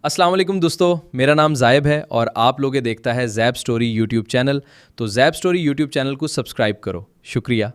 अस्सलाम वालेकुम दोस्तों, मेरा नाम जायब है और आप लोग ये देखता है जैब स्टोरी यूट्यूब चैनल। तो जैब स्टोरी यूट्यूब चैनल को सब्सक्राइब करो, शुक्रिया।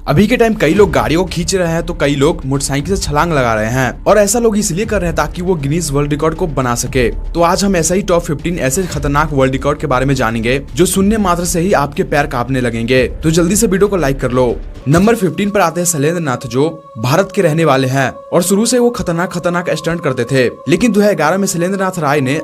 अभी के टाइम कई लोग गाड़ियों को खींच रहे हैं तो कई लोग मोटरसाइकिल से छलांग लगा रहे हैं और ऐसा लोग इसलिए कर रहे हैं ताकि वो गिनीज वर्ल्ड रिकॉर्ड को बना सके। तो आज हम ऐसा ही टॉप 15 ऐसे खतरनाक वर्ल्ड रिकॉर्ड के बारे में जानेंगे जो सुनने मात्र से ही आपके पैर कांपने लगेंगे। तो जल्दी से वीडियो को लाइक कर लो। नंबर 15 पर आते हैं शैलेंद्र नाथ, जो भारत के रहने वाले हैं और शुरू से वो खतरनाक स्टंट करते थे। लेकिन 2011 में शैलेंद्र नाथ राय ने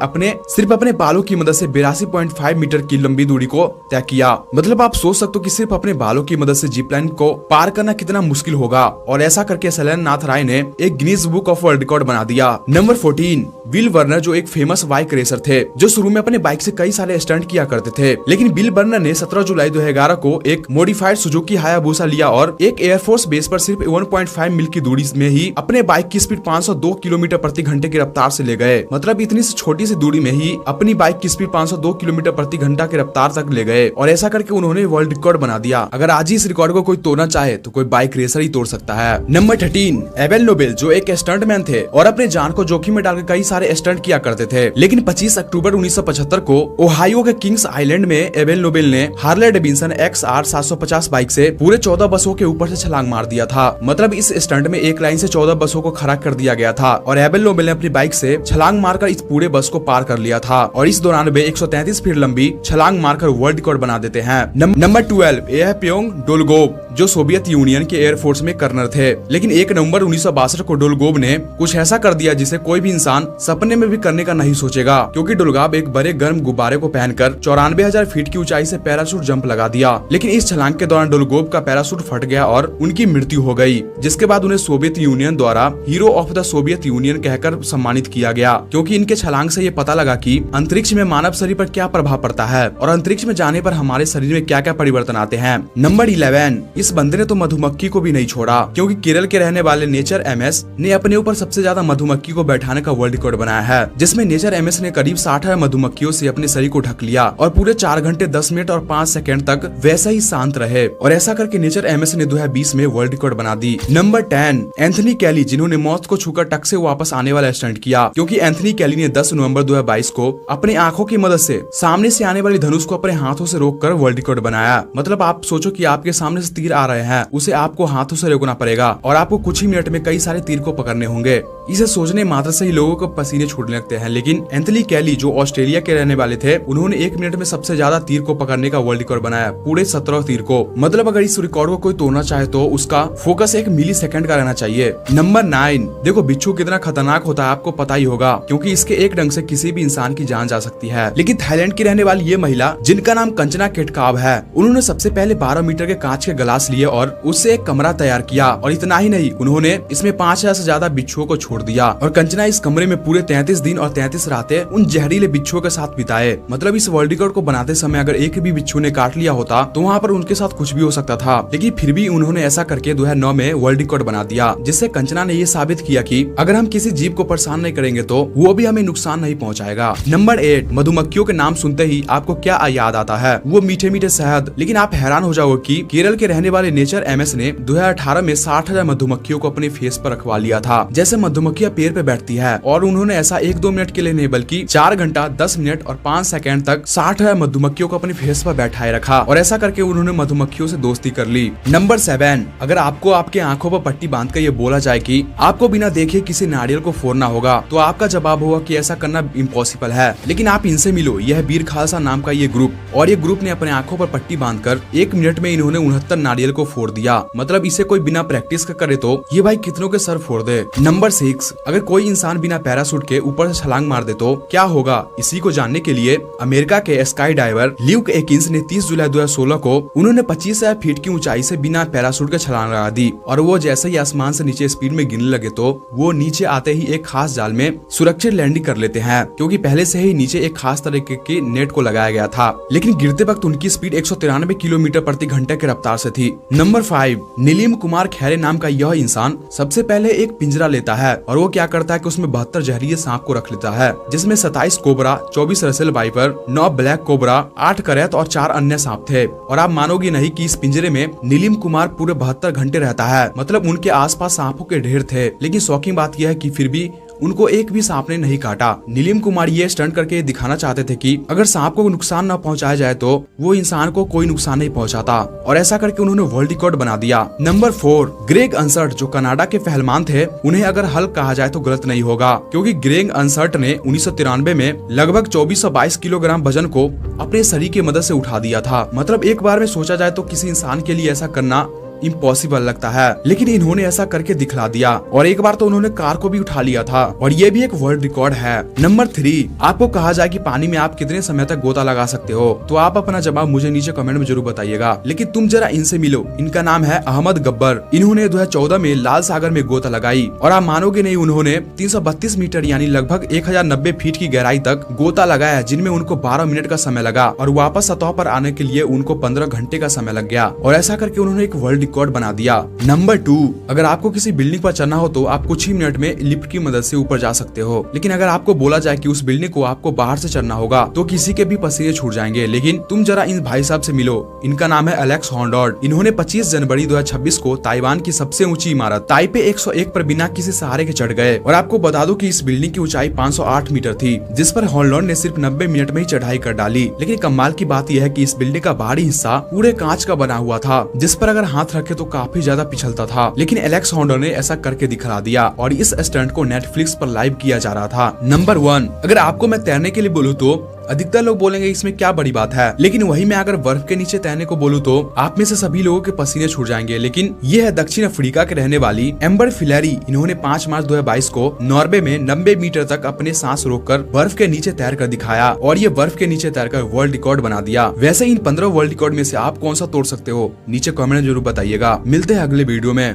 सिर्फ अपने बालों की मदद से 82.5 मीटर की लंबी दूरी को तय किया। मतलब आप सोच सकते हो कि सिर्फ अपने बालों की मदद से जीप लाइन को पार करना कितना मुश्किल होगा, और ऐसा करके शैलेंद्र नाथ राय ने एक Guinness book of world record बना दिया। नंबर 14 बिल बर्नर, जो एक फेमस बाइक रेसर थे जो शुरू में अपने बाइक से कई सारे स्टंट किया करते थे। लेकिन बिल बर्नर ने 17 जुलाई 2011 को एक मॉडिफाइड सुजुकी हायाबुसा लिया और एक एयरफोर्स बेस पर सिर्फ 1.5 मील की दूरी में ही अपने बाइक की स्पीड 502 किलोमीटर प्रति घंटे की रफ्तार से ले गए। मतलब इतनी छोटी सी दूरी में ही अपनी बाइक की स्पीड 502 किलोमीटर प्रति घंटा की रफ्तार तक ले गए और ऐसा करके उन्होंने वर्ल्ड रिकॉर्ड बना दिया। अगर आज ही इस रिकॉर्ड को कोई तोड़ना चाहे तो कोई बाइक रेसर ही तोड़ सकता है। नंबर 13 एबेल नोबेल, जो एक स्टंटमैन थे और अपने जान को जोखिम में डालकर कई सारे स्टंट किया करते थे। लेकिन 25 अक्टूबर 1975 को ओहायो के किंग्स आइलैंड में एबेल नोबेल ने हार्ले डेविडसन XR 750 बाइक से पूरे 14 बसों के ऊपर से छलांग मार दिया था। मतलब इस स्टंट में एक लाइन से 14 बसों को खड़ा कर दिया गया था और एबेल नोबेल ने अपनी बाइक से छलांग मारकर इस पूरे बस को पार कर लिया था और इस दौरान वे 133 फीट लंबी छलांग मारकर वर्ल्ड रिकॉर्ड बना देते हैं। नंबर 12 येहप्योंग डोलगोब, जो सोवियत यूनियन के एयरफोर्स में कर्नल थे। लेकिन 1 नवंबर 1962 को डोलगोब ने कुछ ऐसा कर दिया जिसे कोई भी इंसान सपने में भी करने का नहीं सोचेगा, क्योंकि डोलगोब एक बड़े गर्म गुब्बारे को पहनकर 94,000 फीट की ऊंचाई से पैराशूट जंप लगा दिया। लेकिन इस छलांग के दौरान डोलगोब का पैराशूट फट गया और उनकी मृत्यु हो गई, जिसके बाद उन्हें सोवियत यूनियन द्वारा hero of the Soviet union कहकर सम्मानित किया गया, क्योंकि इनके छलांग से ये पता लगा कि अंतरिक्ष में मानव शरीर पर क्या प्रभाव पड़ता है और अंतरिक्ष में जाने पर हमारे शरीर में क्या क्या परिवर्तन आते हैं। नंबर 11 इस बंदे ने तो मधुमक्खी को भी नहीं छोड़ा, क्योंकि केरल के रहने वाले नेचर MS ने अपने ऊपर सबसे ज्यादा मधुमक्खी को बैठाने का वर्ल्ड रिकॉर्ड बनाया है, जिसमें नेचर MS ने करीब 60 मधुमक्खियों से अपने शरीर को ढक लिया और पूरे 4 घंटे 10 मिनट और 5 सेकंड तक वैसा ही शांत रहे और ऐसा करके नेचर MS ने 2020 में वर्ल्ड रिकॉर्ड बना दी। नंबर 10 एंथनी कैली, जिन्होंने मौत को छूकर टक से वापस आने वाला स्टंट किया, क्योंकि एंथनी कैली ने 10 नवंबर 2022 को अपनी आंखों की मदद से सामने से आने वाली धनुष को अपने हाथों से रोककर वर्ल्ड रिकॉर्ड बनाया। मतलब आप सोचो कि आपके सामने से तीर आ रहे हैं, उसे आपको हाथों से रोकना पड़ेगा और आपको कुछ ही मिनट में कई सारे तीर को पकड़ने होंगे। इसे सोचने मात्र से ही लोगों को पसीने छूटने लगते हैं। लेकिन एंथनी कैली, जो ऑस्ट्रेलिया के रहने वाले थे, उन्होंने 1 मिनट में सबसे ज्यादा तीर को पकड़ने का वर्ल्ड रिकॉर्ड बनाया, पूरे 17 तीर को। मतलब अगर इस रिकॉर्ड को कोई तोड़ना चाहे तो उसका फोकस 1 मिली सेकंड का रहना चाहिए। नंबर 9 देखो बिच्छू कितना खतरनाक होता है, आपको पता ही होगा, क्योंकि इसके एक डंक से किसी भी इंसान की जान जा सकती है। लेकिन थाईलैंड की रहने वाली ये महिला, जिनका नाम कंचना केटकाव है, उन्होंने सबसे पहले 12 मीटर के कांच के गिलास लिए और उससे एक कमरा तैयार किया और इतना ही नहीं, उन्होंने इसमें 5000 से ज्यादा बिच्छुओं को छोड़ दिया और कंचना इस कमरे में पूरे 33 दिन और 33 रातें उन जहरीले बिच्छुओं के साथ बिताए। मतलब इस वर्ल्ड रिकॉर्ड को बनाते समय अगर एक भी बिच्छू ने काट लिया होता तो वहाँ पर उनके साथ कुछ भी हो सकता था, लेकिन फिर भी उन्होंने ऐसा करके 2009 में वर्ल्ड रिकॉर्ड बना दिया, जिससे कंचना ने ये साबित किया कि अगर हम किसी जीव को परेशान नहीं करेंगे तो वो भी हमें नुकसान नहीं पहुँचाएगा। नंबर 8 मधुमक्खियों के नाम सुनते ही आपको क्या याद आता है? वो मीठे मीठे शहद। लेकिन आप हैरान हो जाओगे कि केरल के रहने वाले नेचर MS ने 2018 में 60,000 मधुमक्खियों को अपने फेस पर रखवा लिया था। जैसे मधुमक्खियां पेड़ पे बैठती है, और उन्होंने ऐसा 1-2 मिनट के लिए नहीं बल्कि 4 घंटा 10 मिनट और 5 सेकंड तक 60,000 मधुमक्खियों को अपने फेस पर बैठाए रखा और ऐसा करके उन्होंने मधुमक्खियों से दोस्ती कर ली। नंबर 7 अगर आपको आपके आंखों पर पट्टी बांधकर ये बोला जाए कि आपको बिना देखे किसी नारियल को फोड़ना होगा, तो आपका जवाब होगा कि ऐसा करना इम्पॉसिबल है। लेकिन आप इनसे मिलो, यह वीर खालसा नाम का ये ग्रुप, और ये ग्रुप ने अपने आंखों पर पट्टी बांधकर 1 मिनट में इन्होंने 69 नारियल को फोड़ दिया। मतलब इसे कोई बिना प्रैक्टिस का करे तो ये भाई कितनों के सर फोड़ दे। नंबर 6 अगर कोई इंसान बिना पैराशूट के ऊपर से छलांग मार दे तो क्या होगा? इसी को जानने के लिए अमेरिका के स्काई डाइवर ल्यूक एकिंस ने 30 जुलाई 2016 को उन्होंने 25,000 फीट की ऊंचाई से बिना पैराशूट के छलांग लगा दी और वो जैसे ही आसमान से नीचे स्पीड में गिरने लगे तो वो नीचे आते ही एक खास जाल में सुरक्षित लैंडिंग कर लेते हैं, क्योंकि पहले से ही नीचे एक खास तरीके के नेट को लगाया गया था। लेकिन गिरते वक्त उनकी स्पीड 193 किलोमीटर प्रति घंटे की रफ्तार से थी। नंबर 5, नीलिम कुमार खैरे नाम का यह इंसान सबसे पहले एक पिंजरा लेता है और वो क्या करता है कि उसमें 72 जहरीले सांप को रख लेता है, जिसमें 27 cobra, 24 Russell viper, 9 black cobra, 8 करैत और 4 अन्य सांप थे। और आप मानोगे नहीं कि इस पिंजरे में नीलिम कुमार पूरे 72 घंटे रहता है। मतलब उनके आसपास सांपों के ढेर थे, लेकिन शॉकिंग बात यह है कि फिर भी उनको एक भी सांप ने नहीं काटा। नीलिम कुमार ये स्टंट करके दिखाना चाहते थे कि अगर सांप को नुकसान न पहुंचाया जाए तो वो इंसान को कोई नुकसान नहीं पहुंचाता, और ऐसा करके उन्होंने वर्ल्ड रिकॉर्ड बना दिया। नंबर 4, ग्रेग अनसर्ट, जो कनाडा के पहलवान थे। उन्हें अगर हल्क कहा जाए तो गलत नहीं होगा, क्योंकि ग्रेग अनसर्ट ने 1993 में लगभग 2422 किलोग्राम वजन को अपने शरीर की मदद से उठा दिया था। मतलब एक बार में सोचा जाए तो किसी इंसान के लिए ऐसा करना इम्पॉसिबल लगता है, लेकिन इन्होंने ऐसा करके दिखला दिया। और एक बार तो उन्होंने कार को भी उठा लिया था, और ये भी एक वर्ल्ड रिकॉर्ड है। नंबर 3, आपको कहा जाए कि पानी में आप कितने समय तक गोता लगा सकते हो, तो आप अपना जवाब मुझे नीचे कमेंट में जरूर बताइएगा। लेकिन तुम जरा इनसे मिलो। इनका नाम है अहमद गब्बर। इन्होंने 2014 में लाल सागर में गोता लगाई, और आप मानोगे नहीं, उन्होंने 332 मीटर यानी लगभग 1090 फीट की गहराई तक गोता लगाया, जिनमें उनको 12 मिनट का समय लगा, और वापस सतह पर आने के लिए उनको 15 घंटे का समय लग गया। और ऐसा करके उन्होंने एक वर्ल्ड रिकॉर्ड बना दिया। नंबर 2, अगर आपको किसी बिल्डिंग पर चढ़ना हो तो आप कुछ ही मिनट में लिफ्ट की मदद से ऊपर जा सकते हो, लेकिन अगर आपको बोला जाए कि उस बिल्डिंग को आपको बाहर से चढ़ना होगा तो किसी के भी पसीने छूट जाएंगे। लेकिन तुम जरा इन भाई साहब से मिलो। इनका नाम है एलेक्स हॉन्डॉर्ड। इन्होंने 25 जनवरी 2026 को ताइवान की सबसे ऊंची इमारत ताइपे 101 पर बिना किसी सहारे के चढ़ गए। और आपको बता दूं कि इस बिल्डिंग की ऊंचाई 508 मीटर थी, जिस पर हॉन्डॉर्ड ने सिर्फ 90 मिनट में ही चढ़ाई कर डाली। लेकिन कमाल की बात यह है कि इस बिल्डिंग का बाहरी हिस्सा पूरे कांच का बना हुआ था, जिस पर अगर हाथ रखे तो काफी ज्यादा पिछलता था। लेकिन एलेक्स हॉन्डॉर्ड ने ऐसा करके दिखला दिया, और इस स्टंट को नेटफ्लिक्स पर लाइव किया जा रहा था। नंबर 1, अगर आपको मैं तैरने के लिए बोलूं तो अधिकतर लोग बोलेंगे इसमें क्या बड़ी बात है, लेकिन वही मैं अगर बर्फ के नीचे तैरने को बोलूं तो आप में से सभी लोगों के पसीने छूट जाएंगे। लेकिन ये है दक्षिण अफ्रीका के रहने वाली एम्बर फिलैरी। इन्होंने 5 मार्च 2022 को नॉर्वे में 90 मीटर तक अपने सांस रोककर बर्फ के नीचे तैर कर दिखाया, और ये बर्फ के नीचे तैरकर वर्ल्ड रिकॉर्ड बना दिया। वैसे इन 15 वर्ल्ड रिकॉर्ड में से आप कौन सा तोड़ सकते हो, नीचे कमेंट में जरूर बताइएगा। मिलते हैं अगले वीडियो में।